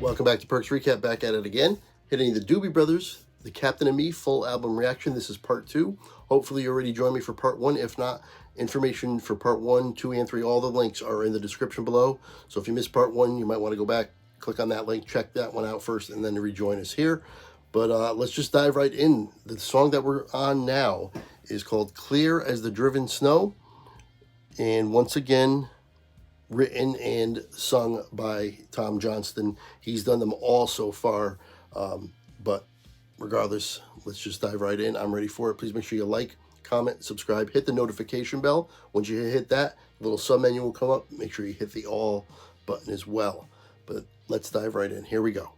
Welcome back to Perks Recap, back at it again. Hitting the Doobie Brothers, The Captain and Me full album reaction. This is part 2. Hopefully you already joined me for part 1. If not, information for part 1, 2, and 3, all the links are in the description below. So if you missed part 1, you might want to go back, click on that link, check that one out first, and then rejoin us here. But let's just dive right in. The song that we're on now is called Clear as the Driven Snow. And once again, written and sung by Tom Johnston. He's done them all so far, but regardless, let's just dive right in. I'm ready for it. Please make sure you like, comment, subscribe, hit the notification bell. Once you hit that, a little sub menu will come up. Make sure you hit the all button as well. But let's dive right in. Here we go.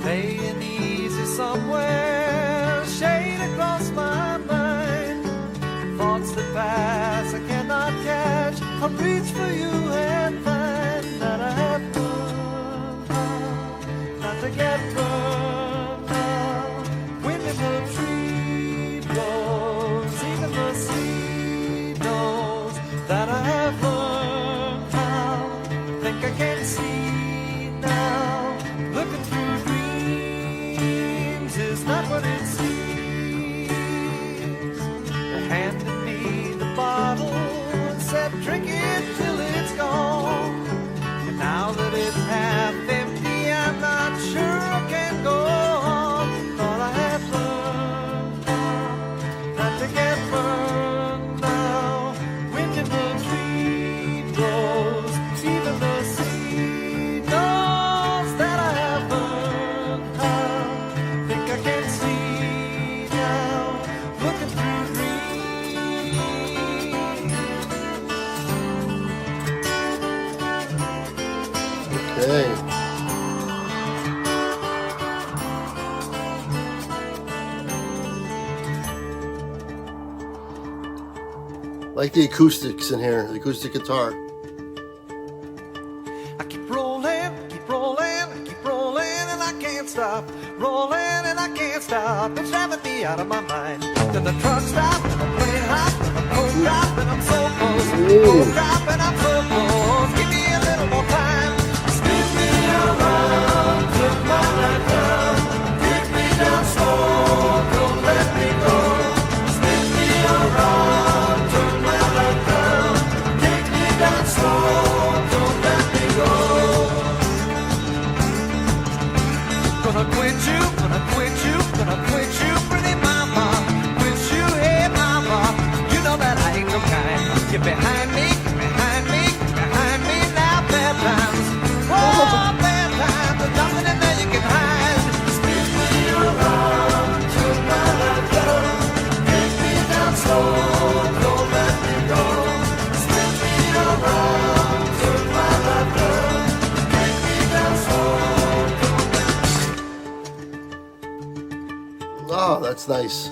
Laying easy somewhere, shade across my mind. Thoughts that pass I cannot catch. I'll reach for you and find that I have learned how not to get burned out. When the tree blows, even the sea knows that I have learned how. Think I can see now, looking through dreams is not what it seems. They handed me the bottle and said, drink it till it's gone. And now that it's half empty, I'm not sure I can go on. Thought I had learned now not to get burned now. Wind in the tree blows, even the sea knows that I have learned how. Think I can see now, looking through dreams. Okay. Like the acoustics in here, the acoustic guitar. I keep rolling, and I can't stop. Rolling and I can't stop. It's driving me out of my mind. Then the truck stop, and the plane hop, and the cold drop, and I'm so close. Cold drop, and I'm so close. Give me a little more time. Spin me around, turn my life down. Take me down slow, don't let me go. Spin me around, turn my life down. Take me down slow, don't let me go. Gonna quit you, gonna quit you, gonna quit you, pretty mama. Quit you, hey mama. You know that I ain't no kind. Get behind me, get behind me, get behind me now. Bad times, oh bad times. There's nothing in there you can hide. Spin me around, turn my life down. Take me down slow, don't let me go. Spin me around, turn my life down. Take me down slow. Oh, that's nice.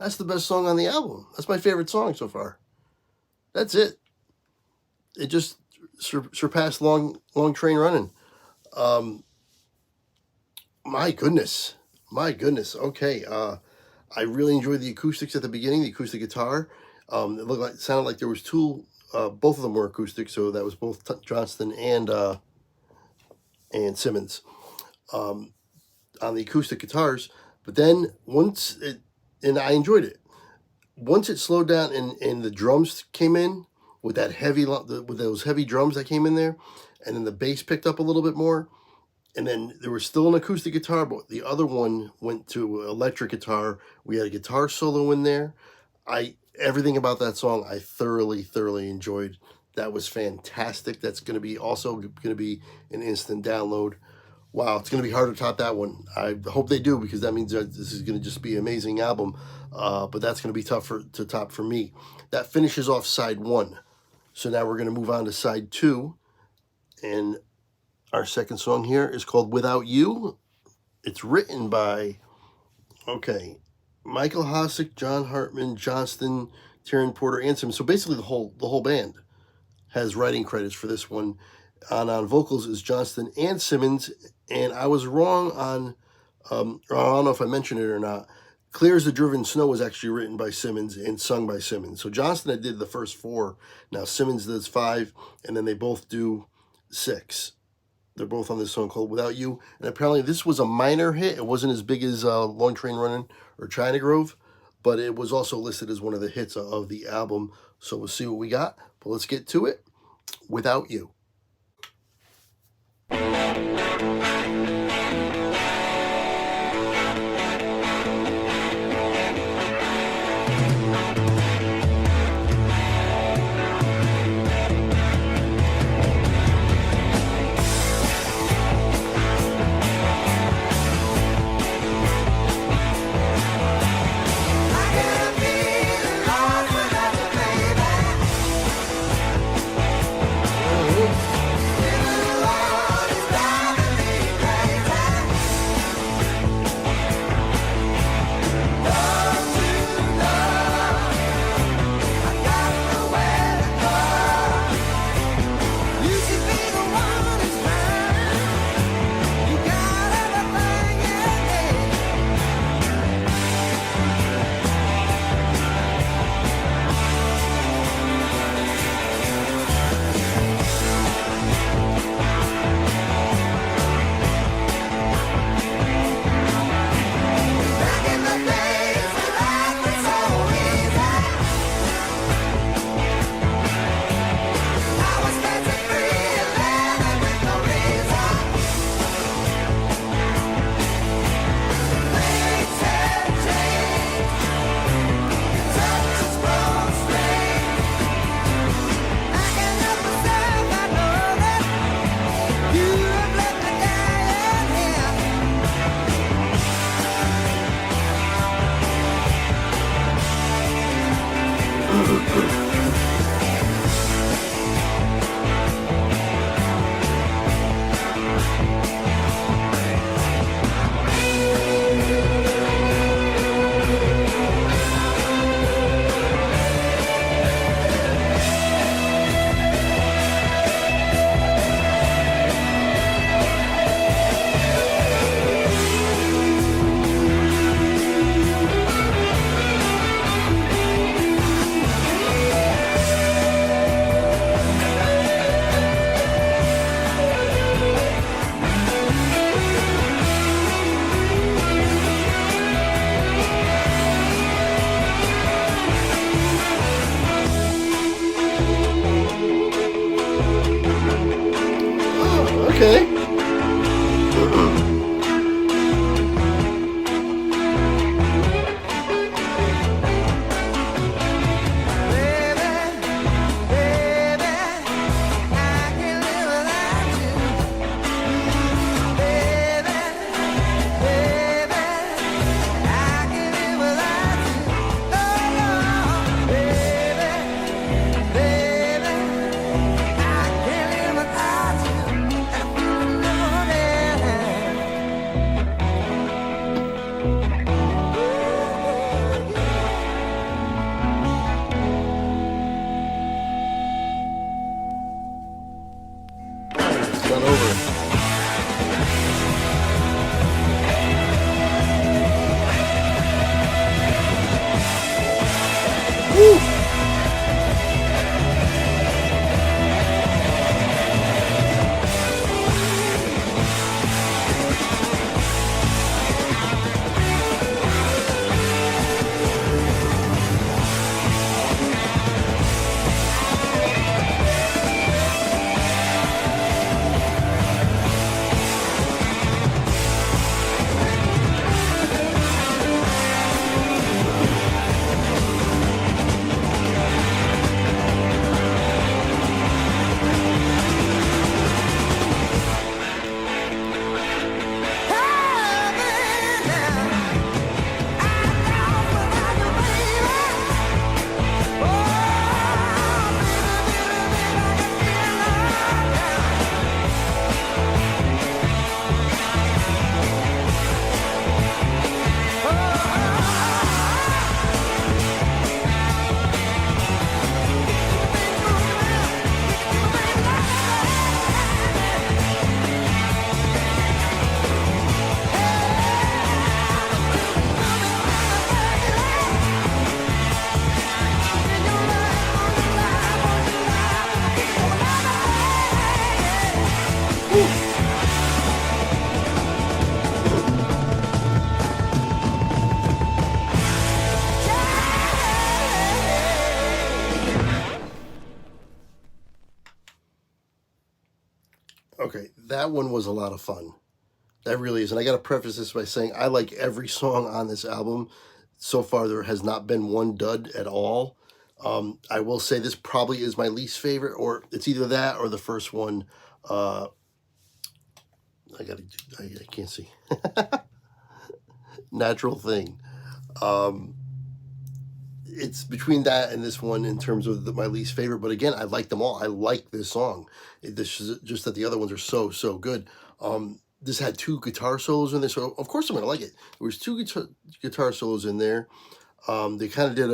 That's the best song on the album. That's my favorite song so far. That's it. It just surpassed Long Train Running. My goodness. Okay. I really enjoyed the acoustics at the beginning, the acoustic guitar. It sounded like there was two, both of them were acoustic, so that was both Johnston and Simmons on the acoustic guitars. But then and I enjoyed it. Once it slowed down and the drums came in with those heavy drums that came in there, and then the bass picked up a little bit more, and then there was still an acoustic guitar, but the other one went to electric guitar. We had a guitar solo in there. Everything about that song I thoroughly enjoyed. That was fantastic. That's going to be an instant download. Wow, it's going to be hard to top that one. I hope they do, because that means that this is going to just be an amazing album. But that's going to be tough to top for me. That finishes off side 1. So now we're going to move on to side 2. And our second song here is called Without You. It's written by, Michael Hosick, John Hartman, Johnston, Taryn Porter, and Simmons. So basically the whole band has writing credits for this one. On vocals is Johnston and Simmons. And I was wrong on, I don't know if I mentioned it or not, Clear as the Driven Snow was actually written by Simmons and sung by Simmons. So Johnston did the first 4. Now Simmons does 5, and then they both do 6. They're both on this song called Without You. And apparently this was a minor hit. It wasn't as big as Long Train Running or China Grove, but it was also listed as one of the hits of the album. So we'll see what we got. But let's get to it. Without You. Okay. Okay, that one was a lot of fun. That really is. And I got to preface this by saying I like every song on this album. So far, there has not been one dud at all. I will say this probably is my least favorite, or it's either that or the first one. I can't see. Natural Thing. It's between that and this one in terms of my least favorite. But again, I like them all. I like this song. This is just that the other ones are so good. This had 2 guitar solos in there, so of course I'm gonna like it. There was 2 guitar solos in there. They kind of did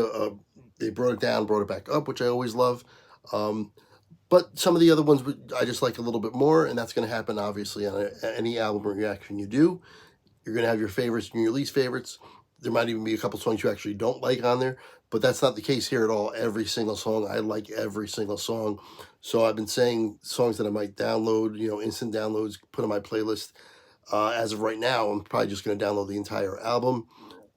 they brought it down, brought it back up, which I always love. But some of the other ones I just like a little bit more, and that's going to happen obviously on any album reaction you do. You're going to have your favorites and your least favorites. There might even be a couple songs you actually don't like on there, but that's not the case here at all. Every single song, I like every single song. So I've been saying songs that I might download, instant downloads, put on my playlist. As of right now, I'm probably just going to download the entire album.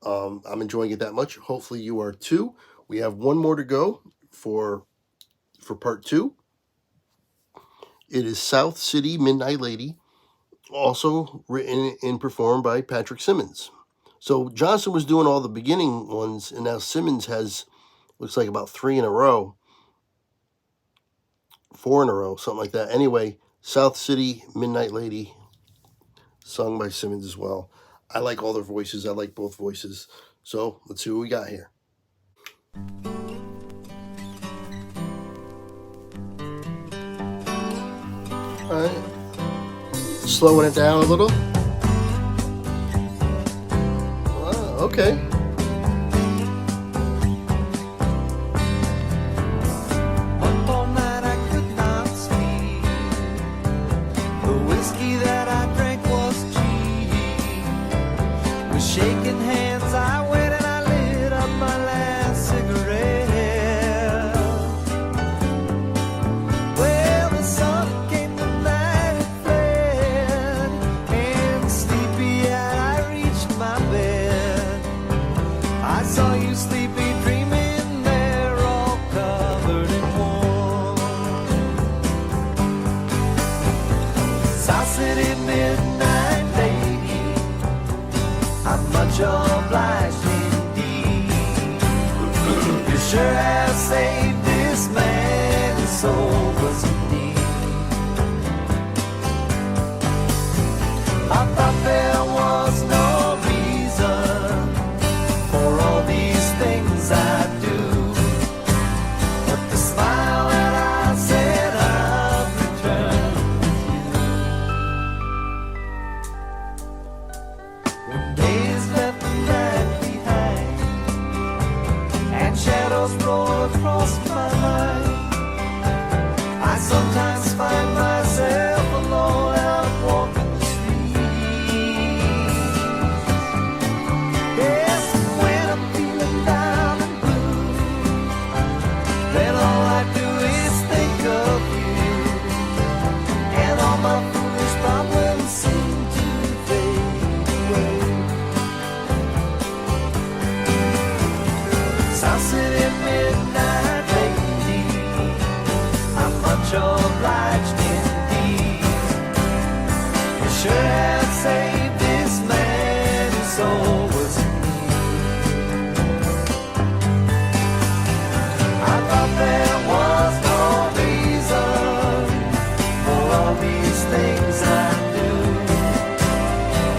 I'm enjoying it that much. Hopefully you are too. We have one more to go for part 2. It is South City Midnight Lady, also written and performed by Patrick Simmons. So Johnson was doing all the beginning ones, and now Simmons has, looks like about 3 in a row, 4 in a row, something like that. Anyway, South City Midnight Lady, sung by Simmons as well. I like all their voices. I like both voices. So let's see what we got here. All right. Slowing it down a little. Okay. Up all night I could not sleep. The whiskey that I drank was cheap. With shaking hands I went and I lit up my last cigarette. Well, the sun came, the night had fled, and sleepy-eyed I reached my bed. I saw you sleepy dreaming there, all covered in warm. South City Midnight Lady, I'm much obliged indeed. You sure have saved this man, his soul was in need. I thought there was no reason for all these things I do, but the smile that I said I'd return. When days left the night behind and shadows roll across my mind, I sometimes find myself alone out walking the street. Yes, when I'm feeling down and blue, then all I do is think of you, and all my foolish problems seem to fade away. South City Midnight Lady, I'm much obliged indeed. You sure have saved this man, his soul was in need. I thought there was no reason for all these things I do,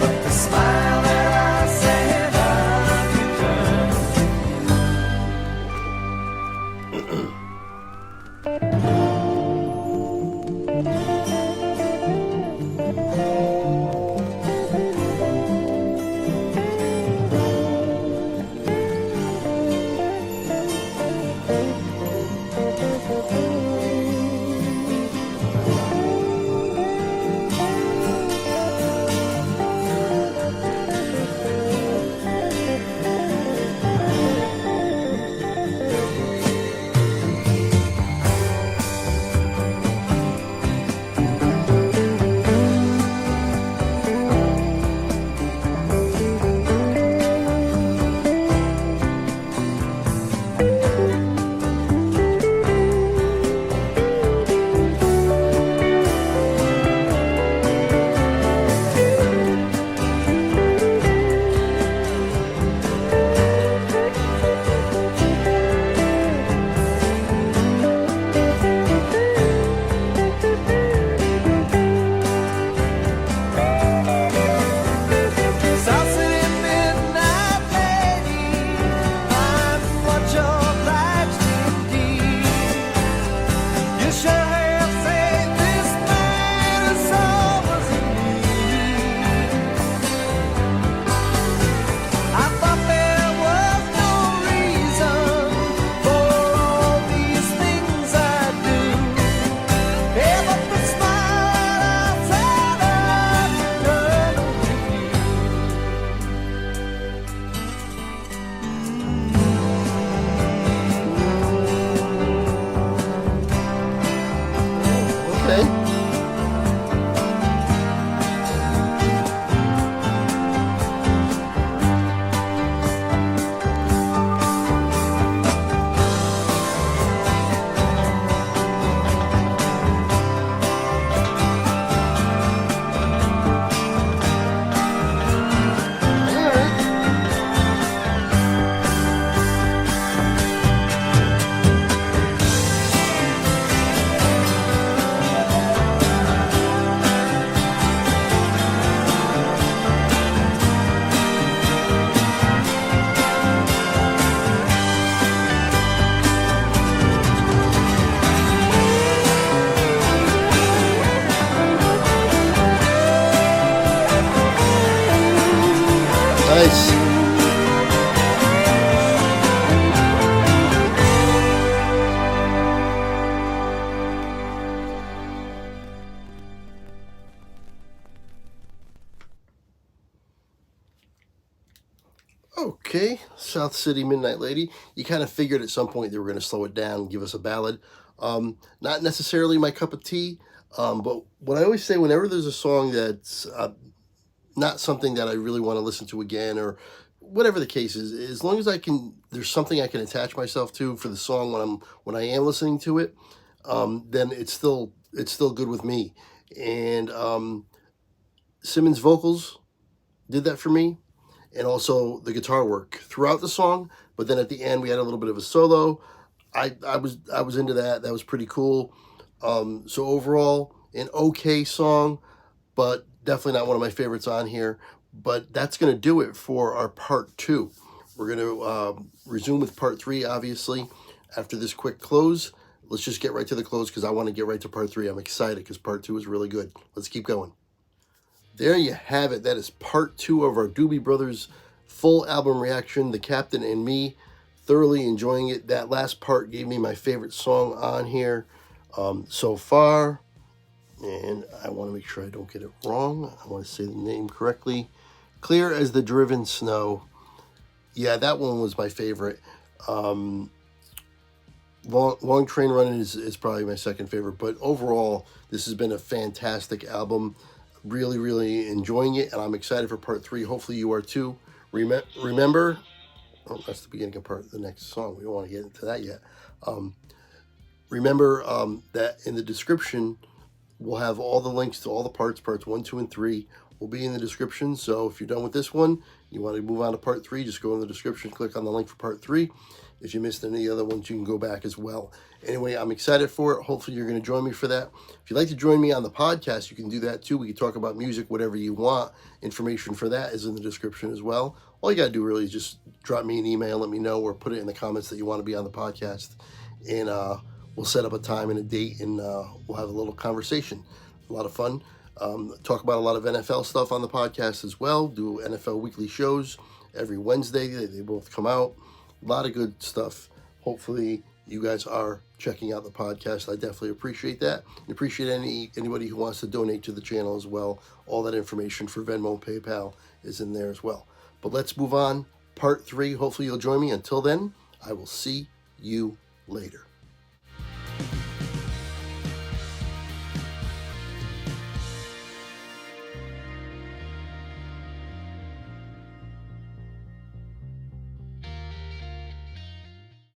but the smile that I said I'd return. Okay, South City Midnight Lady. You kind of figured at some point they were going to slow it down and give us a ballad. Not necessarily my cup of tea, but what I always say whenever there's a song that's not something that I really want to listen to again, or whatever the case is, as long as there's something I can attach myself to for the song when I am listening to it, then it's still good with me. And Simmons' vocals did that for me, and also the guitar work throughout the song. But then at the end, we had a little bit of a solo. I was into that. That was pretty cool. So overall, an okay song, but definitely not one of my favorites on here. But that's going to do it for our part 2. We're going to resume with part 3, obviously, after this quick close. Let's just get right to the close because I want to get right to part 3. I'm excited because part 2 is really good. Let's keep going. There you have it. That is part 2 of our Doobie Brothers full album reaction, The Captain and Me. Thoroughly enjoying it. That last part gave me my favorite song on here so far. And I want to make sure I don't get it wrong. I want to say the name correctly. Clear as the Driven Snow. Yeah, that one was my favorite. Long Train Running is probably my second favorite. But overall, this has been a fantastic album. Really, really enjoying it. And I'm excited for part 3. Hopefully you are too. Remember... Oh, that's the beginning of the next song. We don't want to get into that yet. Remember that in the description, we'll have all the links to all the parts 1, 2, and 3 will be in the description. So if you're done with this one, you want to move on to part 3, just go in the description, click on the link for part 3. If you missed any of the other ones, you can go back as well. Anyway, I'm excited for it. Hopefully you're going to join me for that. If you'd like to join me on the podcast, you can do that too. We can talk about music, whatever you want. Information for that is in the description as well. All you got to do really is just drop me an email, let me know, or put it in the comments that you want to be on the podcast. And we'll set up a time and a date, and we'll have a little conversation. A lot of fun. Talk about a lot of NFL stuff on the podcast as well. Do NFL weekly shows every Wednesday. They both come out. A lot of good stuff. Hopefully you guys are checking out the podcast. I definitely appreciate that. And appreciate anybody who wants to donate to the channel as well. All that information for Venmo and PayPal is in there as well. But let's move on. Part 3. Hopefully you'll join me. Until then, I will see you later.